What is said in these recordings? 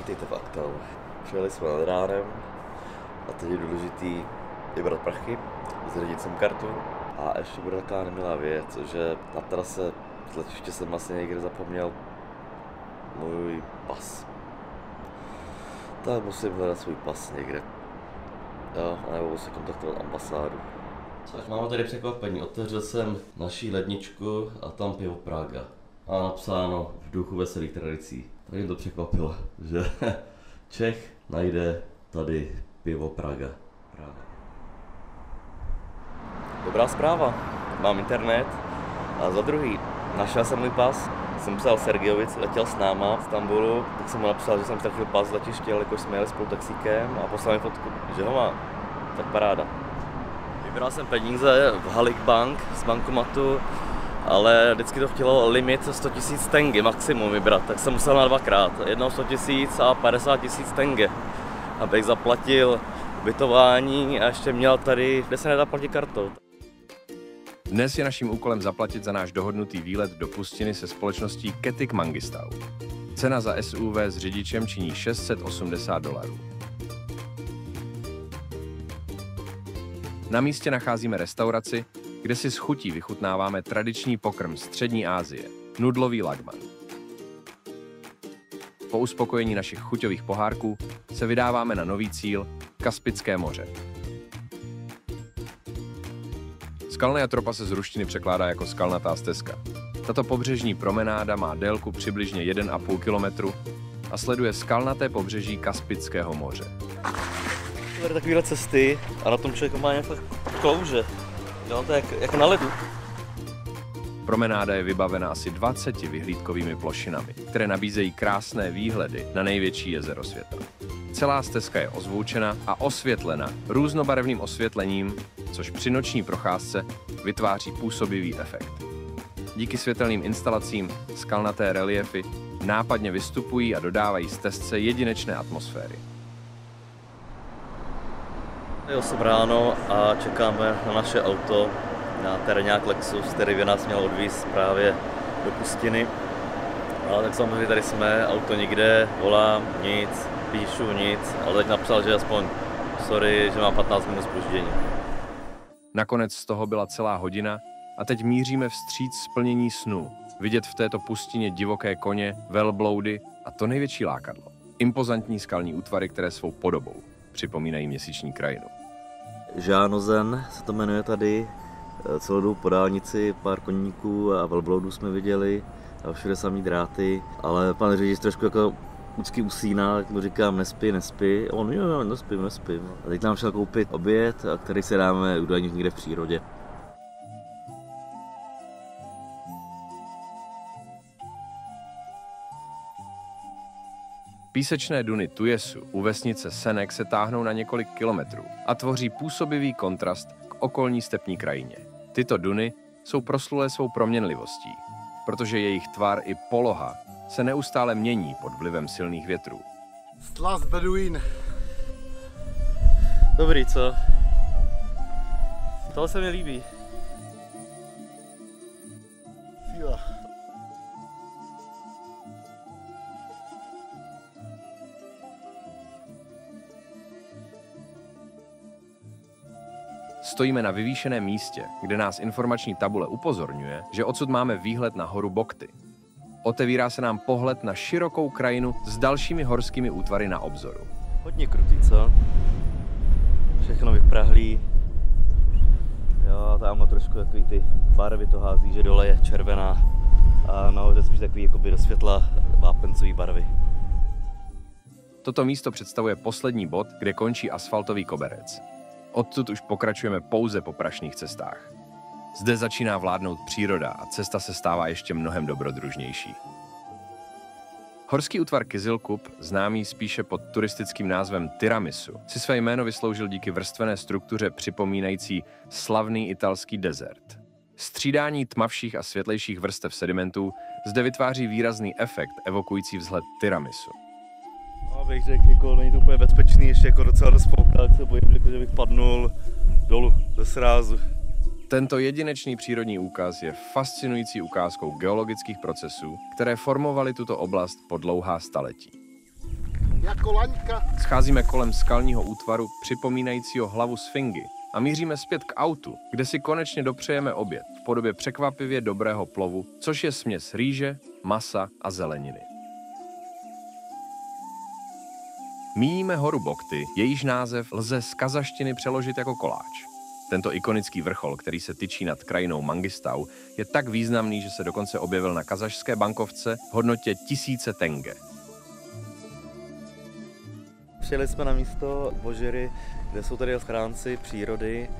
Vítejte v Aktau. Přijeli jsme nad ránem a teď je důležitý vybrat prachy, zředit sem kartu a ještě bude taková nemilá věc, že na trase z letiště jsem vlastně někde zapomněl můj pas. Tak musím hledat svůj pas někde. Jo, nebo musím kontaktovat ambasádu. Tak máme tady překvapení. Otevřel jsem naší ledničku a tam pivo Praga. A napsáno v duchu veselých tradicí. Tak mě to překvapilo, že Čech najde tady pivo Praga. Dobrá zpráva. Mám internet. A za druhý, našel jsem můj pas. Jsem psal Sergejovi, letěl s náma v Istanbulu, tak jsem mu napsal, že jsem ztratil pas z letiště, jelikož jsme jeli spolu taxíkem a poslal mi fotku, že ho má. Tak paráda. Vybral jsem peníze v Halik Bank z bankomatu, ale vždycky to chtělo limit 100 000 tenge maximum vybrat, tak jsem musel na dvakrát. Jednou 100 000 a 50 000 tenge, abych zaplatil ubytování a ještě měl tady, kde se nedá platit kartou. Dnes je naším úkolem zaplatit za náš dohodnutý výlet do pustiny se společností Getik Mangistau. Cena za SUV s řidičem činí $680. Na místě nacházíme restauraci, kde si s chutí vychutnáváme tradiční pokrm Střední Asie, nudlový lagman. Po uspokojení našich chuťových pohárků se vydáváme na nový cíl Kaspické moře. Skalnaja tropa se z ruštiny překládá jako skalnatá stezka. Tato pobřežní promenáda má délku přibližně 1,5 kilometru a sleduje skalnaté pobřeží Kaspického moře. Tady takovéhle cesty a na tom člověk má nějaké klouže. Jo, to je jak na ledu. Promenáda je vybavena asi 20 vyhlídkovými plošinami, které nabízejí krásné výhledy na největší jezero světa. Celá stezka je ozvučena a osvětlena různobarevným osvětlením, což při noční procházce vytváří působivý efekt. Díky světelným instalacím skalnaté reliefy nápadně vystupují a dodávají stezce jedinečné atmosféry. Je 8 ráno a čekáme na naše auto, na terénňák Lexus, který by nás měl odvízt právě do pustiny. Ale tak samozřejmě tady jsme, auto nikde, volám, nic, píšu, nic, ale teď napsal, že aspoň sorry, že má 15 minut zpoždění. Nakonec z toho byla celá hodina a teď míříme vstříc splnění snů. Vidět v této pustině divoké koně, velbloudy a to největší lákadlo. Impozantní skalní útvary, které svou podobou připomínají měsíční krajinu. Žánozen se to jmenuje tady, celou dobu po dálnici, pár koníků a velbloudů jsme viděli, a všude samý dráty, ale pan řidič trošku jako vždycky usíná, tak mu říkám nespí, a on jo, nespím. A teď nám šel koupit oběd, který se dáme údajně někde v přírodě. Písečné duny Tujesu u vesnice Senek se táhnou na několik kilometrů a tvoří působivý kontrast k okolní stepní krajině. Tyto duny jsou proslulé svou proměnlivostí, protože jejich tvar i poloha se neustále mění pod vlivem silných větrů. Slast Beduín. Dobrý, co? Tohle se mi líbí. Jo. Stojíme na vyvýšeném místě, kde nás informační tabule upozorňuje, že odsud máme výhled na horu Bokty. Otevírá se nám pohled na širokou krajinu s dalšími horskými útvary na obzoru. Hodně krutý, co? Všechno vyprahlý. Jo, tam trošku takový ty barvy to hází, že dole je červená a nahoře spíš takový jakoby do světla vápencový barvy. Toto místo představuje poslední bod, kde končí asfaltový koberec. Odtud už pokračujeme pouze po prašných cestách. Zde začíná vládnout příroda a cesta se stává ještě mnohem dobrodružnější. Horský útvar Kyzylkup, známý spíše pod turistickým názvem Tiramisu, si své jméno vysloužil díky vrstvené struktuře připomínající slavný italský desert. Střídání tmavších a světlejších vrstev sedimentů zde vytváří výrazný efekt evokující vzhled tiramisu. Abych řekl, jako není to úplně bezpečný, ještě jako docela dost fouká, tak se bojím, že bych padnul dolů ze srázu. Tento jedinečný přírodní úkaz je fascinující ukázkou geologických procesů, které formovaly tuto oblast po dlouhá staletí. Jako laňka. Scházíme kolem skalního útvaru připomínajícího hlavu sfingy a míříme zpět k autu, kde si konečně dopřejeme oběd v podobě překvapivě dobrého plovu, což je směs rýže, masa a zeleniny. Míjíme horu Bokty, jejíž název lze z kazaštiny přeložit jako koláč. Tento ikonický vrchol, který se tyčí nad krajinou Mangistau, je tak významný, že se dokonce objevil na kazašské bankovce v hodnotě 1000 tenge. Přijeli jsme na místo Božiry, kde jsou tady ochránci přírody.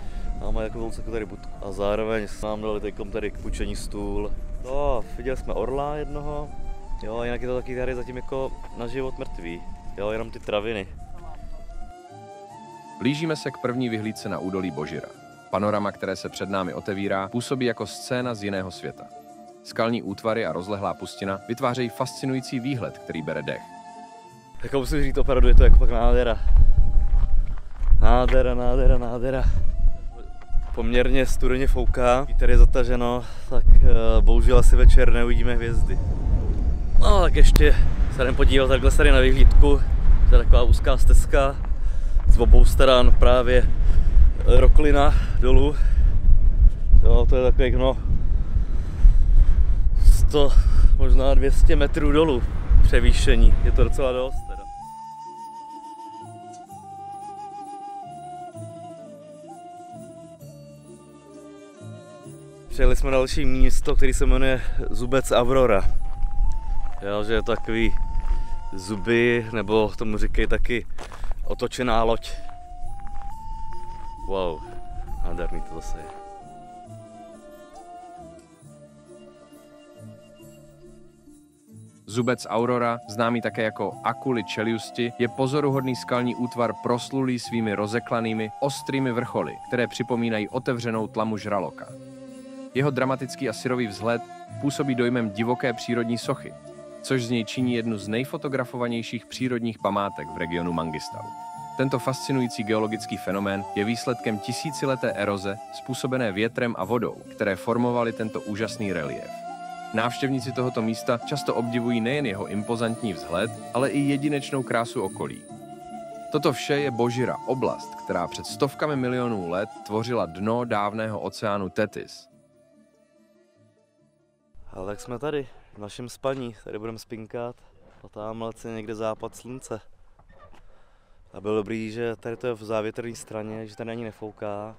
Máme takovou tady budku a zároveň nám dali tady k půjčení stůl. No, viděli jsme orla jednoho, jo, jinak je to taky tady zatím jako na život mrtvý, jo, jenom ty traviny. Blížíme se k první vyhlídce na údolí Božira. Panorama, které se před námi otevírá, působí jako scéna z jiného světa. Skalní útvary a rozlehlá pustina vytvářejí fascinující výhled, který bere dech. Jako musím říct, opravdu je to jako pak nádhera. Nádhera. Poměrně studeně fouká, vítr je zataženo, tak bohužel asi večer neuvidíme hvězdy. No tak ještě se jdem podívat takhle tady na vyhlídku, to je taková úzká stezka, z obou stran právě roklina dolů. Jo, to je takových 100, možná 200 metrů dolů převýšení, je to docela dost teda. Přijeli jsme na další místo, který se jmenuje Zubec Aurora. Jo, že je to takový zuby, nebo tomu říkají taky otočená loď. Wow, nádherný to zase je. Zubec Aurora, známý také jako Akuli Čeliusti, je pozoruhodný skalní útvar proslulý svými rozeklanými, ostrými vrcholy, které připomínají otevřenou tlamu žraloka. Jeho dramatický a syrový vzhled působí dojmem divoké přírodní sochy, což z něj činí jednu z nejfotografovanějších přírodních památek v regionu Mangistau. Tento fascinující geologický fenomén je výsledkem tisícileté eroze způsobené větrem a vodou, které formovaly tento úžasný reliéf. Návštěvníci tohoto místa často obdivují nejen jeho impozantní vzhled, ale i jedinečnou krásu okolí. Toto vše je Božira, oblast, která před stovkami milionů let tvořila dno dávného oceánu Tethys. Ale tak jsme tady, v našem spaní, tady budeme spinkat a tamhle je někde západ slunce. A bylo dobrý, že tady to je v závětrné straně, že tady ani nefouká.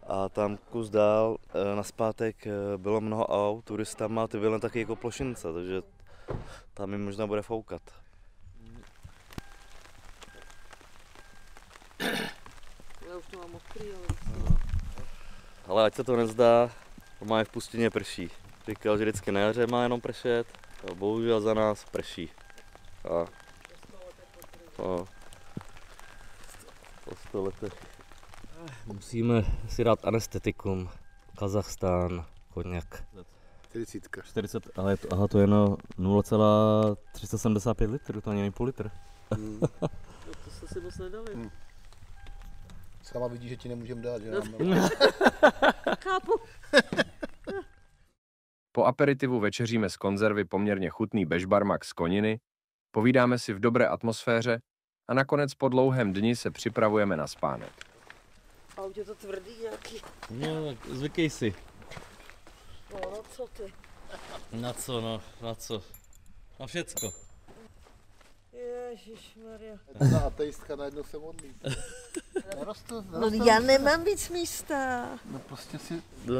A tam kus dál nazpátek bylo mnoho aut, turistama, ty byly taky jako plošince, takže tam jim možná bude foukat. Já už to mám odkrý, Ale ať se to nezdá, má v pustině prší. Říkal, že vždycky na jaře má jenom pršet, a bohužel za nás prší. A po 100 letech. Musíme si dát anestetikum. Kazachstán, koněk. 40, ale je to, aha, to je na 0,375 litrů, to ani není půl litr. To jste si moc nedali. Sama vidí, že ti nemůžeme dát, že nám... Chápu. Po aperitivu večeříme z konzervy poměrně chutný bežbarmak z koniny, povídáme si v dobré atmosféře a nakonec po dlouhém dni se připravujeme na spánek. A už je to tvrdý nějaký. No, zvykej si. No, na co ty? Na co, no, na co? Na všecko. Ježišmarja. Jedna ateistka najednou se modlí. No já nemám víc místa. No prostě si, No.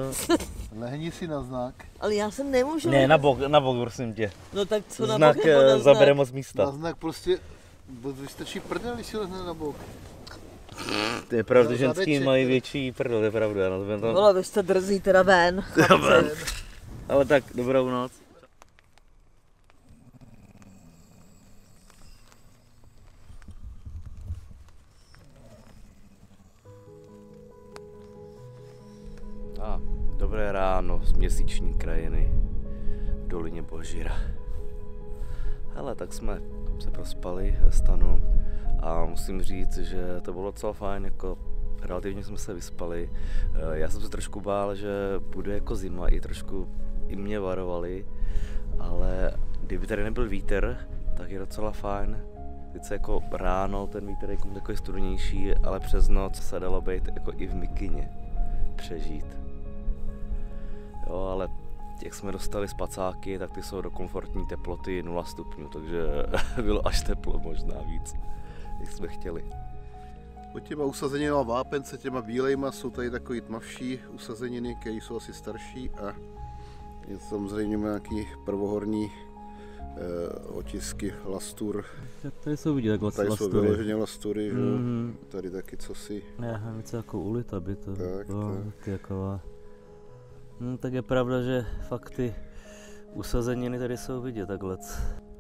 lehni si na znak. Ale já se nemůžu. Ne, na bok, prosím tě. No tak co na Znak bok nebo na zabere znak? moc místa. Na znak prostě, vystačí prdel, když si lehne na bok. To je pravda, No, ženský zadeček, mají ne? větší prdel, to je pravda. No, to Vole, vy jste drzí teda ven. ale tak, dobrou noc. Dobré ráno z měsíční krajiny v dolině Božira. Hele, tak jsme se prospali ve stanu a musím říct, že to bylo docela fajn, jako relativně jsme se vyspali. Já jsem se trošku bál, že bude jako zima, i mě varovali, ale kdyby tady nebyl vítr, tak je docela fajn. Sice jako ráno ten vítr je takový studenější, ale přes noc se dalo být jako i v mikině přežít. Jo, ale jak jsme dostali spacáky, tak ty jsou do komfortní teploty 0 stupňů, takže bylo až teplo, možná víc, jak jsme chtěli. Pod těma usazeninama vápence, těma bílejma, jsou tady takový tmavší usazeniny, které jsou asi starší a je samozřejmě nějaký prvohorní otisky lastur. Tady jsou vidět takhle Tady lastury. jsou vyloženě lastury, že? Tady taky cosi. Já něco jako ulita by to Tak, bylo, tak. ty jaková. Tak je pravda, že fakt ty usazeniny tady jsou vidět takhle.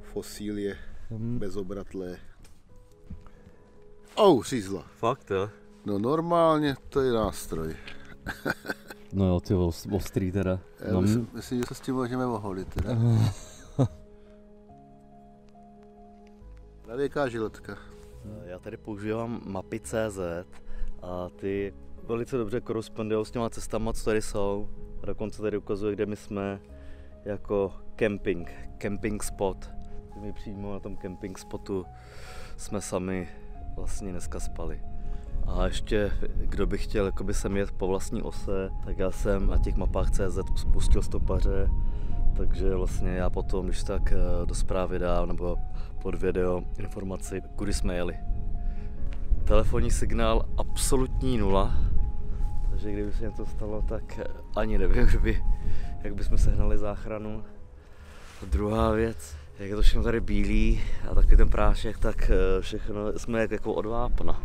Fosílie, Hmm. bezobratlé. Řízla. Fakt jo? No normálně to je nástroj. No jo, ty ostrý teda. Já myslím, že se s tím můžeme oholit teda. Pravěká žiletka. Já tady používám mapy.cz a ty velice dobře korespondují s těma cestama, co tady jsou. A dokonce tady ukazuje, kde my jsme jako camping spot. My přímo na tom camping spotu jsme sami vlastně dneska spali. A ještě, kdo by chtěl jakoby sem jet po vlastní ose, tak já jsem na těch mapách CZ spustil stopaře, takže vlastně já potom, když tak do zprávy dám nebo pod video informaci, kudy jsme jeli. Telefonní signál absolutní 0, takže kdyby se něco stalo, tak ani nevím, jak bychom sehnali záchranu. A druhá věc, jak je to všechno tady bílý a taky ten prášek, tak všechno jsme jako od vápna.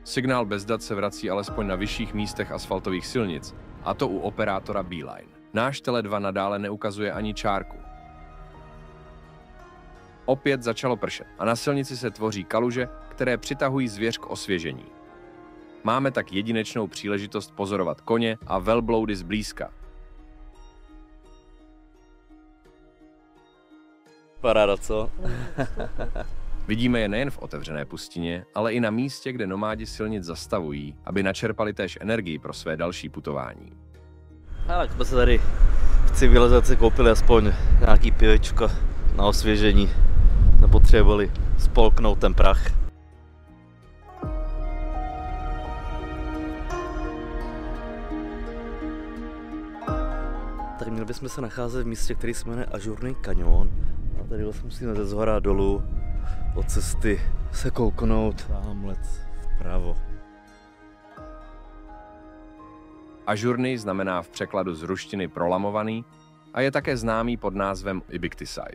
Signál bez dat se vrací alespoň na vyšších místech asfaltových silnic, a to u operátora Beeline. Náš Tele2 nadále neukazuje ani čárku. Opět začalo pršet a na silnici se tvoří kaluže, které přitahují zvěř k osvěžení. Máme tak jedinečnou příležitost pozorovat koně a velbloudy zblízka. Paráda, co? Vidíme je nejen v otevřené pustině, ale i na místě, kde nomádi silnic zastavují, aby načerpali též energii pro své další putování. Tak jsme se tady v civilizaci koupili aspoň nějaký pivečko na osvěžení. Nepotřebovali spolknout ten prach. Tak měli bychom se nacházet v místě, který se jmenuje Ažurný kaňon. A tady vlastně musíme ze zhora dolů od cesty se kouknout tamhle vpravo. Ažurný znamená v překladu z ruštiny prolamovaný a je také známý pod názvem Ibiktisaj.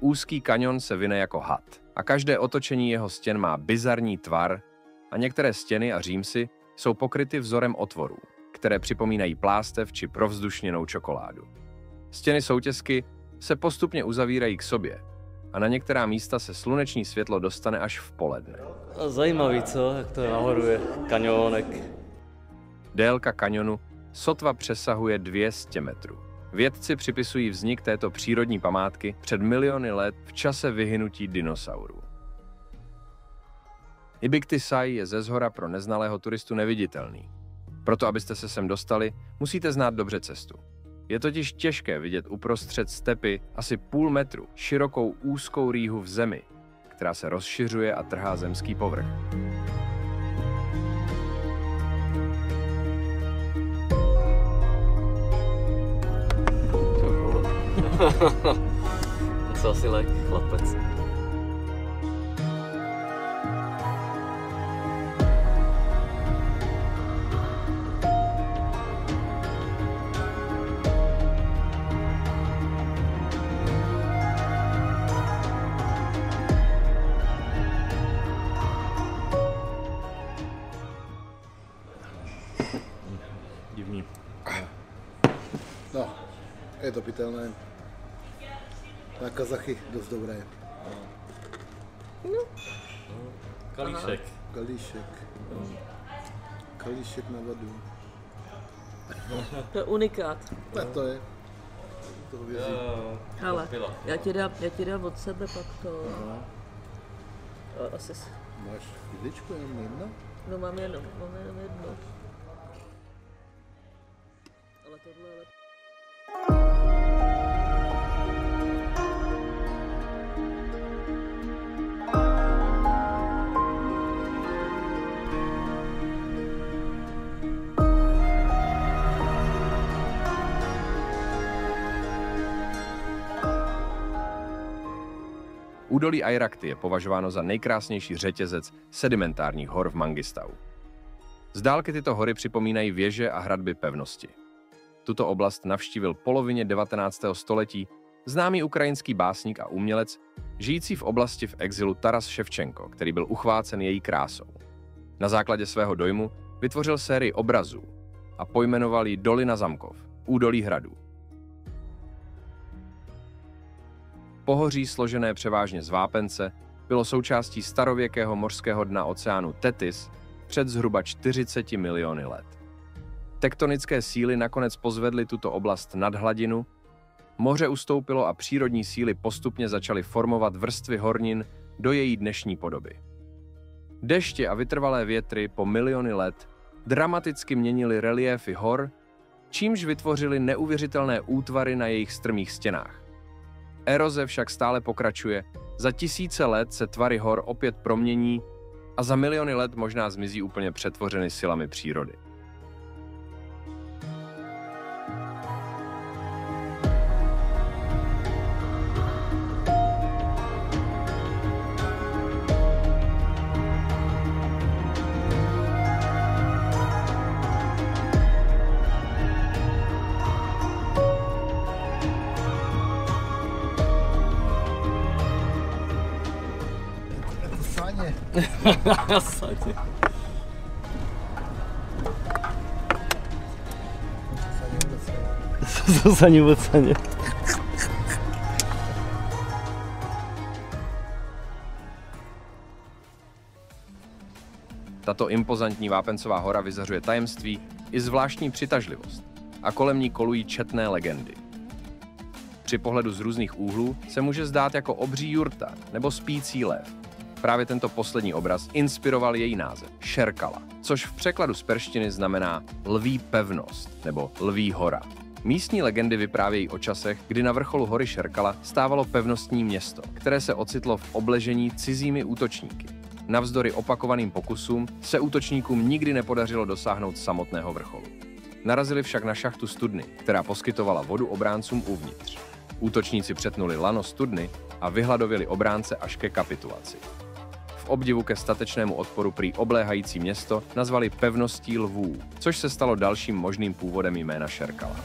Úzký kaňon se vine jako had a každé otočení jeho stěn má bizarní tvar a některé stěny a římsy jsou pokryty vzorem otvorů, které připomínají plástev či provzdušněnou čokoládu. Stěny soutěsky se postupně uzavírají k sobě a na některá místa se sluneční světlo dostane až v poledne. Zajímavý, co? Jak to nahoru je kaňonek. Délka kaňonu sotva přesahuje 200 metrů. Vědci připisují vznik této přírodní památky před miliony let v čase vyhynutí dinosaurů. Ibiktisaj je ze shora pro neznalého turistu neviditelný. Proto, abyste se sem dostali, musíte znát dobře cestu. Je totiž těžké vidět uprostřed stepy asi půl metru širokou úzkou rýhu v zemi, která se rozšiřuje a trhá zemský povrch. Co asi lek, chlapec. Divný. No, je to pitelné. Na Kazachy dost dobré. Kalíšek. Kalíšek na vodu. To je unikát. Tak to je. To věří. Ale já ti dám od sebe pak to. Asi. Máš vidličku jenom jedno? No mám jenom jedno. Ale tohle je lepší. Údolí Airakty je považováno za nejkrásnější řetězec sedimentárních hor v Mangistau. Z dálky tyto hory připomínají věže a hradby pevnosti. Tuto oblast navštívil v polovině 19. století známý ukrajinský básník a umělec, žijící v oblasti v exilu Taras Ševčenko, který byl uchvácen její krásou. Na základě svého dojmu vytvořil sérii obrazů a pojmenoval ji Dolina zamkov, údolí hradů. Pohoří složené převážně z vápence bylo součástí starověkého mořského dna oceánu Tethys před zhruba 40 miliony let. Tektonické síly nakonec pozvedly tuto oblast nad hladinu, moře ustoupilo a přírodní síly postupně začaly formovat vrstvy hornin do její dnešní podoby. Deště a vytrvalé větry po miliony let dramaticky měnily reliéfy hor, čímž vytvořili neuvěřitelné útvary na jejich strmých stěnách. Eroze však stále pokračuje, za tisíce let se tvary hor opět promění a za miliony let možná zmizí úplně přetvořeny silami přírody. Saně od saně. Tato impozantní vápencová hora vyzařuje tajemství i zvláštní přitažlivost a kolem ní kolují četné legendy. Při pohledu z různých úhlů se může zdát jako obří jurta nebo spící lev. Právě tento poslední obraz inspiroval její název Šerkala, což v překladu z perštiny znamená lví pevnost nebo lví hora. Místní legendy vyprávějí o časech, kdy na vrcholu hory Šerkala stávalo pevnostní město, které se ocitlo v obležení cizími útočníky. Navzdory opakovaným pokusům se útočníkům nikdy nepodařilo dosáhnout samotného vrcholu. Narazili však na šachtu studny, která poskytovala vodu obráncům uvnitř. Útočníci přetnuli lano studny a vyhladověli obránce až ke kapitulaci. V obdivu ke statečnému odporu prý obléhající město nazvali pevností lvů, což se stalo dalším možným původem jména Šerkala.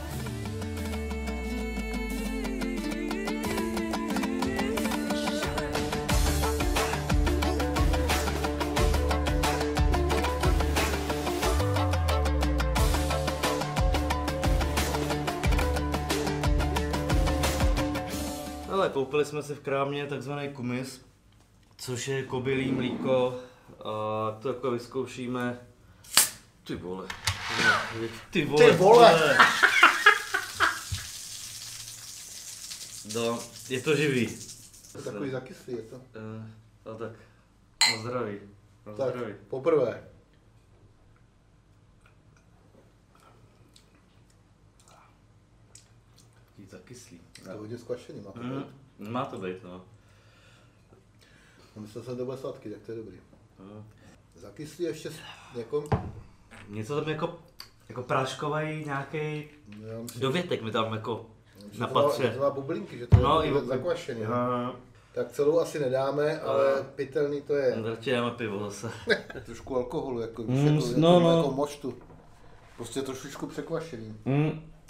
Ale koupili jsme si v krámě takzvaný kumis, což je kobylí mlíko, a to jako vyzkoušíme. Ty vole. Ty vole. Ty vole. No, je to živý. To je takový zakyslý, je to. A tak, na zdraví. Na Tak, zdraví. poprvé. Taký zakyslý. To je hodně skvašený, má to být. Má to být, no. Myslel jsem, že to bude sladký, tak to je dobrý. Zakyslý ještě jako... Něco tam jako práškový nějaký dovětek mi tam jako napatře. To má bublinky, že to je no, zakvašený. Tak celou asi nedáme, ale pitelný to je. Radši dáme pivo zase. Trošku alkoholu, jako, jako moštu. Prostě trošičku překvašený.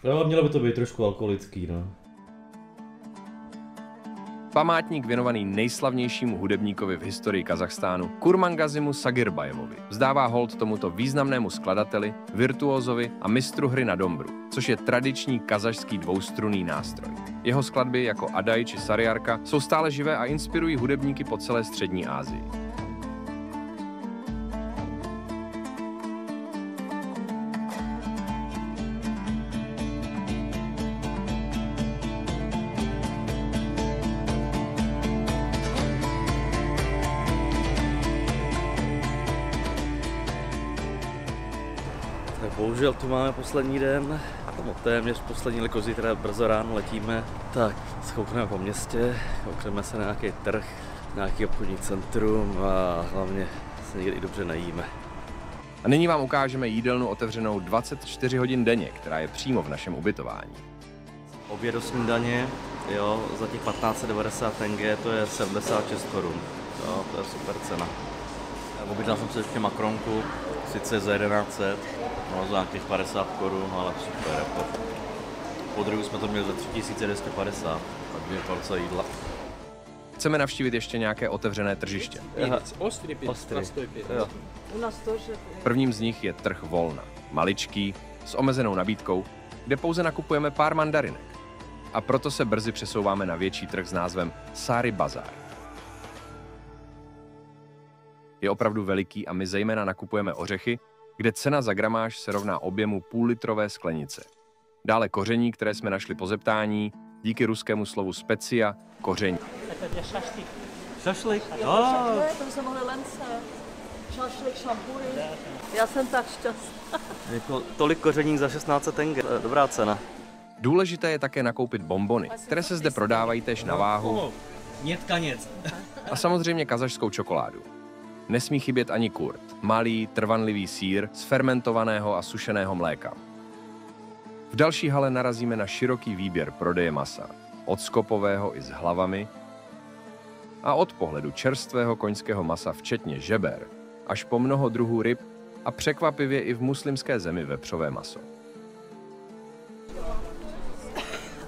Jo, mělo by to být trošku alkoholický, no. Památník věnovaný nejslavnějšímu hudebníkovi v historii Kazachstánu, Kurmangazimu Sagirbajevovi, vzdává hold tomuto významnému skladateli, virtuózovi a mistru hry na dombru, což je tradiční kazašský dvoustrunný nástroj. Jeho skladby jako Adaj či Sariarka jsou stále živé a inspirují hudebníky po celé střední Asii. Bohužel tu máme poslední den, no téměř poslední, jako zítra brzo ráno letíme. Tak, schoukneme po městě, koukneme se na nějaký trh, nějaký obchodní centrum a hlavně se někdy i dobře najíme. A nyní vám ukážeme jídelnu otevřenou 24 hodin denně, která je přímo v našem ubytování. Oběd do snídaně Jo, za těch 1590 tenge to je 76 korun. Jo, to je super cena. Objednal jsem si ještě makronku, sice za 1100, no za nějakých 50 korun, ale super jako. Po druhou jsme to měli za 3250, takže je to docela jídla. Chceme navštívit ještě nějaké otevřené tržiště. Ostry. U nás to, že... Prvním z nich je trh Volna. Maličký, s omezenou nabídkou, kde pouze nakupujeme pár mandarinek. A proto se brzy přesouváme na větší trh s názvem Sari Bazar. Je opravdu veliký a my zejména nakupujeme ořechy, kde cena za gramáž se rovná objemu půllitrové sklenice. Dále koření, které jsme našli po zeptání, díky ruskému slovu specia, koření. Šašlik? To jsme mohli lence. Šašlik, šampury. Já jsem tak šťastná. Jako tolik koření za 16 tenge, dobrá cena. Důležité je také nakoupit bonbony, které se zde prodávají též na váhu. A samozřejmě kazašskou čokoládu. Nesmí chybět ani kurt, malý, trvanlivý sýr z fermentovaného a sušeného mléka. V další hale narazíme na široký výběr prodeje masa, od skopového i s hlavami a od pohledu čerstvého koňského masa včetně žeber, až po mnoho druhů ryb a překvapivě i v muslimské zemi vepřové maso.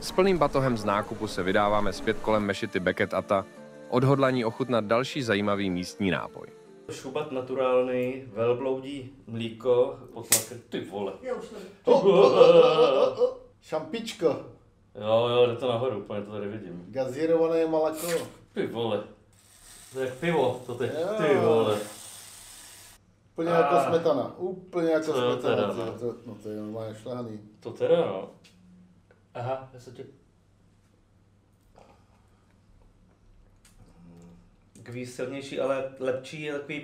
S plným batohem z nákupu se vydáváme zpět kolem mešity Beket Ata, odhodlaní ochutnat další zajímavý místní nápoj. Šubat naturální, velbloudí mlíko, potlakr, ty vole. Šampičko. Jo, jde to nahoru, úplně to tady vidím. Gazírované malako. Ty vole. To je jak pivo, to ty vole. Úplně jako smetana, úplně jako Co smetana. teda, no? No to je normálně šlehaný. To teda no. Aha, já se tě... Takový silnější, ale lepší je takový...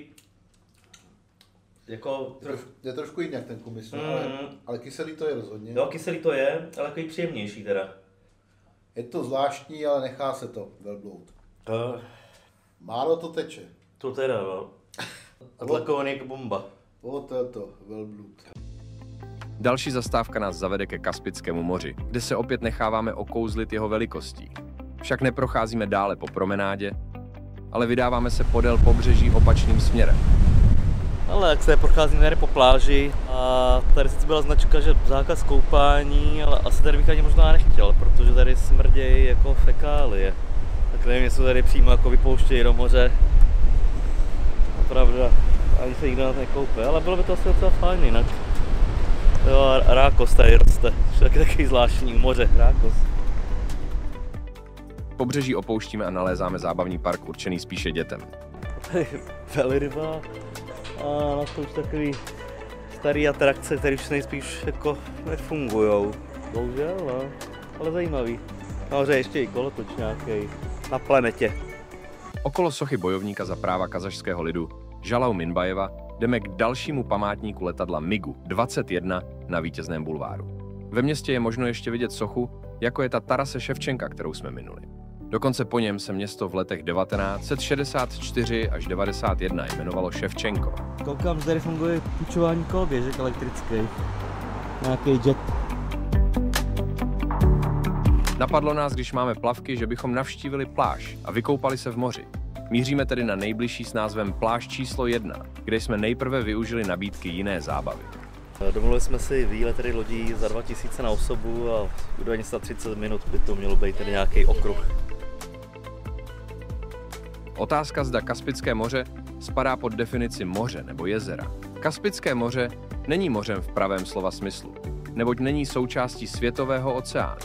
Jako... Je trošku jinak ten kumis, ale kyselý to je rozhodně. Jo, kyselý to je, ale takový příjemnější teda. Je to zvláštní, ale nechá se to velbloud. Málo to teče. To teda, no. A tlakovaný jako bomba. To je to, velbloud. Další zastávka nás zavede ke Kaspickému moři, kde se opět necháváme okouzlit jeho velikostí. Však neprocházíme dále po promenádě, ale vydáváme se podél pobřeží opačným směrem. Ale jak se procházíme tady po pláži a tady sice byla značka, že zákaz koupání, ale asi tady bych ani možná nechtěl, protože tady smrdějí jako fekálie. Tak nevím, jestli tady přímo jako vypouštějí do moře. Pravda, ani se nikdo na to nekoupe, ale bylo by to asi docela fajn jinak. Jo, a rákos tady roste, takový zvláštní u moře, rákos. Pobřeží opouštíme a nalézáme zábavní park určený spíše dětem. Tady velryba a na to už takový starý atrakce, které už nejspíš jako nefungujou. Bohužel, no, ale zajímavý. Nahoře ještě i kolotoč nějaký na planetě. Okolo sochy bojovníka za práva kazašského lidu Žalau Minbajeva jdeme k dalšímu památníku letadla MiGu 21 na Vítězném bulváru. Ve městě je možno ještě vidět sochu, jako je ta Tarase Ševčenka, kterou jsme minuli. Dokonce po něm se město v letech 1964 až 91 jmenovalo Ševčenko. Koukám, že tady funguje půjčování koloběžek elektrických. Nějaký jet. Napadlo nás, když máme plavky, že bychom navštívili pláž a vykoupali se v moři. Míříme tedy na nejbližší s názvem Pláž číslo 1, kde jsme nejprve využili nabídky jiné zábavy. Domluvili jsme si výlet tedy lodí za 2000 na osobu a údajně za 30 minut by to mělo být tedy nějaký okruh. Otázka, zda Kaspické moře spadá pod definici moře nebo jezera. Kaspické moře není mořem v pravém slova smyslu, neboť není součástí světového oceánu.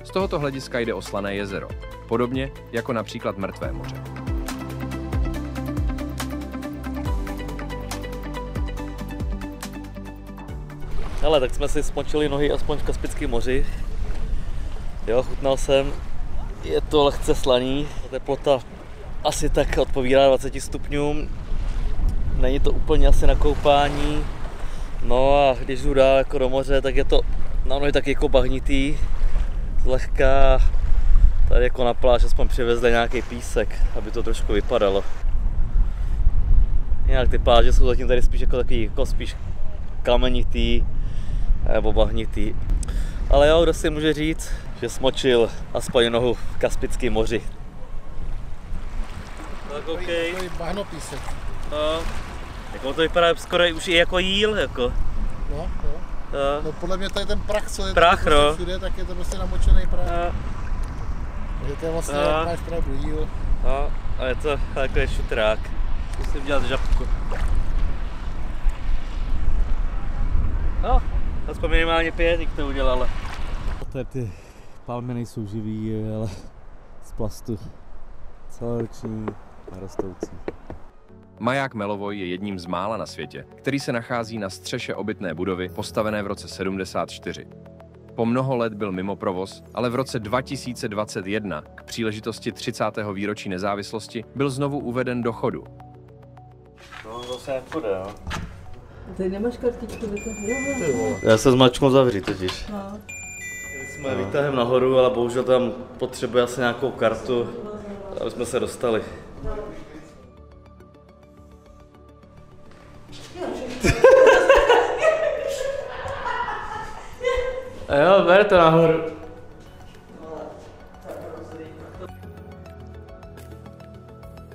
Z tohoto hlediska jde o slané jezero, podobně jako například Mrtvé moře. Hele, tak jsme si smočili nohy aspoň v Kaspickém moři. Jo, chutnal jsem, je to lehce slaný, teplota asi tak odpovídá 20 stupňům. Není to úplně asi na koupání. No a když jdu dál jako do moře, tak je to na nohy taky jako bahnitý, zlehka. Tady jako na pláž aspoň přivezli nějaký písek, aby to trošku vypadalo. Jinak ty pláže jsou zatím tady spíš jako takový jako spíš kamenitý nebo bahnitý. Ale jo, kdo si může říct, že smočil aspoň nohu v Kaspickém moři. Tak okej. Takový bahnopísek. No, jako to vypadá skoro už i jako jíl, jako. No. No podle mě tady ten prach, co je prach, tady prostě všude, tak je to prostě namočený prach. No. Takže to je vlastně, jak máš pravdu, jíl. No, a je to takový šutrák. Musím dělat žabku. No, aspoň minimálně 5 to udělala. Ty palmy nejsou živý, ale z plastu. Celoroční a rostoucí. Maják Melovoj je jedním z mála na světě, který se nachází na střeše obytné budovy postavené v roce 74. Po mnoho let byl mimo provoz, ale v roce 2021 k příležitosti 30. výročí nezávislosti byl znovu uveden do chodu. No, zase nepůjde, no. Ty nemáš kartičku, jo. Já se zmačknu zavřít totiž. No. Jsme výtahem nahoru, ale bohužel tam potřebuje asi nějakou kartu, aby jsme se dostali. A jo, ber to nahoru.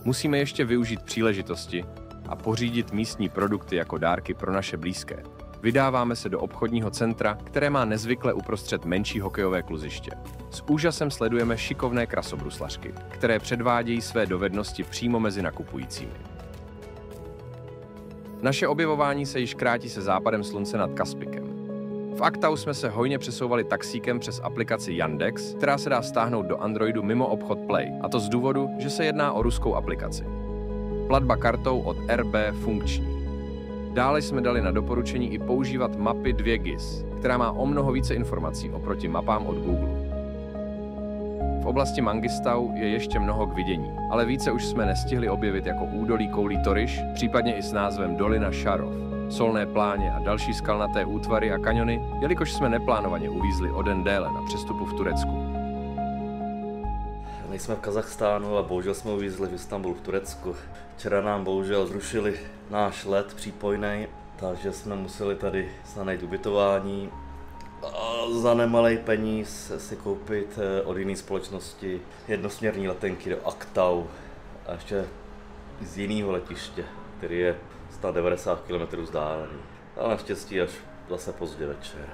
Musíme ještě využít příležitosti a pořídit místní produkty jako dárky pro naše blízké. Vydáváme se do obchodního centra, které má nezvykle uprostřed menší hokejové kluziště. S úžasem sledujeme šikovné krasobruslařky, které předvádějí své dovednosti přímo mezi nakupujícími. Naše objevování se již krátí se západem slunce nad Kaspikem. V Aktau jsme se hojně přesouvali taxíkem přes aplikaci Yandex, která se dá stáhnout do Androidu mimo obchod Play, a to z důvodu, že se jedná o ruskou aplikaci. Platba kartou od RB funkční. Dále jsme dali na doporučení i používat mapy 2GIS, která má o mnoho více informací oproti mapám od Google. V oblasti Mangistau je ještě mnoho k vidění, ale více už jsme nestihli objevit jako údolí koulí Toriš, případně i s názvem Dolina Šarov, solné pláně a další skalnaté útvary a kaňony, jelikož jsme neplánovaně uvízli o den déle na přestupu v Turecku. Nejsme v Kazachstánu a bohužel jsme uvízli v Istanbulu v Turecku. Včera nám bohužel zrušili náš let přípojný, takže jsme museli tady najít ubytování a za nemalej peníz si koupit od jiné společnosti jednosměrní letenky do Aktau a ještě z jiného letiště, který je 190 km vzdálený. Ale naštěstí až zase pozdě večer.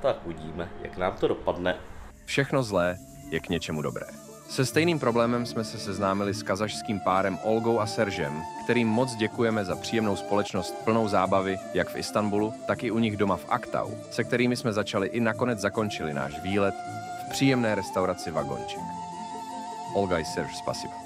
Tak uvidíme, jak nám to dopadne. Všechno zlé je k něčemu dobré. Se stejným problémem jsme se seznámili s kazašským párem Olgou a Seržem, kterým moc děkujeme za příjemnou společnost plnou zábavy jak v Istanbulu, tak i u nich doma v Aktau, se kterými jsme začali i nakonec zakončili náš výlet v příjemné restauraci Vagonček. Olga i Serž, spasiba.